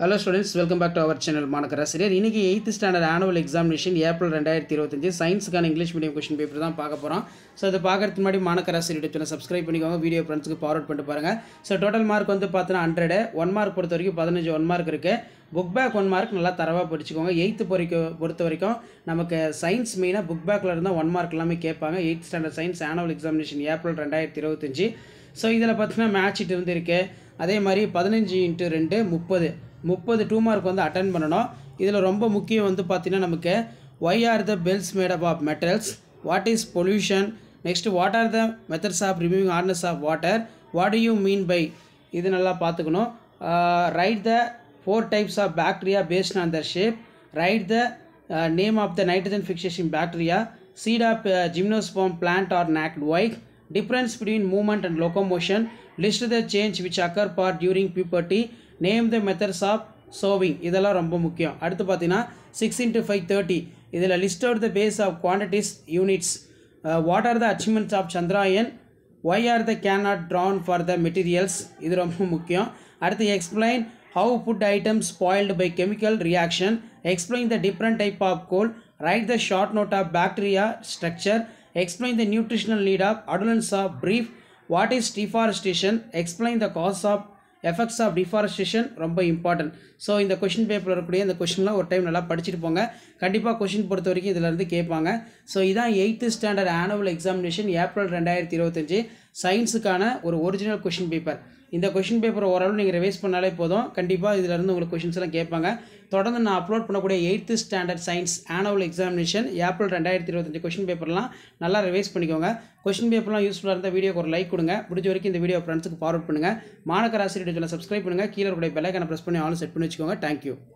Hello students, welcome back to our channel மாணக்கராசிரியர். இன்னைக்கு 8th standard annual examination April 2025 சயின்ஸ்க்கான English medium question paper தான் பார்க்க போறோம். So இத பார்க்கிறதுக்கு முன்னாடி மாணக்கராசிரியர் சேனலை சப்ஸ்கிரைப் பண்ணிக்கோங்க. வீடியோ ஃப்ரெண்ட்ஸ்க்கு ஃபார்வர்ட் பண்ணிட்டு பாருங்க. சோ டோட்டல் மார்க் வந்து பார்த்தா 100, 1 மார்க் பொறுத்த வரைக்கும் 15 1 மார்க் இருக்கு. புக் பேக் 1 மார்க் நல்லா தரவா படிச்சுக்கோங்க. 8th பொறுத்த வரைக்கும் நமக்கு சயின்ஸ் மெயினா புக் பேக்ல இருந்தா 1 மார்க் எல்லாமே கேட்பாங்க. 8th standard science annual examination April 2025. So இதுல பார்த்தீங்கன்னா மேட்ச் ஷீட் வந்து இருக்கு. அதே மாதிரி 15x2 30 2 மார்க் வந்து அட்டெண்ட் பண்ணணும். இதில் ரொம்ப முக்கியம் வந்து பார்த்தீங்கன்னா நமக்கு why are the bells made up of metals, what is pollution, next what are the methods of removing hardness of water, what do you mean by இது நல்லா பார்த்துக்கணும். Write the 4 types of bacteria based on their shape, write the name of the nitrogen fixation bacteria, seed of gymnosperm plant or knackwig, white, difference between movement and locomotion, list the change which occur during puberty, name the methods of sowing. இதெல்லாம் ரொம்ப முக்கியம். அடுத்து பார்த்தீங்கன்னா 6x5 30. இதில் list out the base of quantities units. What are the achievements of Chandrayaan? Why are the cannot drawn for the materials? இது ரொம்ப முக்கியம். அடுத்து explain how food items spoiled by chemical reaction. Explain the different type of coal. Write the short note of bacteria structure. Explain the nutritional need of adolescents of brief. What is deforestation? Explain the cause of effects of deforestation. ரொம்ப important. So இந்த question பேப்பரில் இருக்கக்கூடிய இந்த கொஷின்லாம் ஒரு time நல்லா படிச்சுட்டு போங்க. கண்டிப்பாக கொஷின் பொறுத்த வரைக்கும் இதிலேருந்து கேட்பாங்க. ஸோ இதான் 8th standard annual examination April 2025 சயின்ஸுக்கான ஒரு ஒரிஜினல் கொஷின் பேப்பர். இந்த கொஷின் பேப்பரை ஓரளவு நீங்கள் ரிவைஸ் பண்ணாலே போதும். கண்டிப்பாக இதிலேருந்து உங்களுக்கு கொஷின்ஸ் எல்லாம் கேட்பாங்க. தொடர்ந்து நான் அப்லோட் பண்ணக்கூடிய 8th standard science annual examination April 2025 question பேப்பர்லாம் நல்லா ரிவைஸ் பண்ணிக்கோங்க. கொஷின் பேப்பர்லாம் யூஸ்ஃபுல்லாக இருந்தால் வீடியோக்கு ஒரு லைக் கொடுங்க. முடிஞ்ச வரைக்கும் இந்த வீடியோ ஃப்ரெண்ட்ஸுக்கு ஃபார்வர்ட் பண்ணுங்கள். மாணக்கராசிரியர் சேனலை சப்ஸ்கிரைப் பண்ணுங்கள். கீழே இருக்கக்கூடிய பெல் ஐகானை ப்ரெஸ் பண்ணி ஆல் செட் பண்ணி வச்சுக்கோங்க. தேங்க்யூ.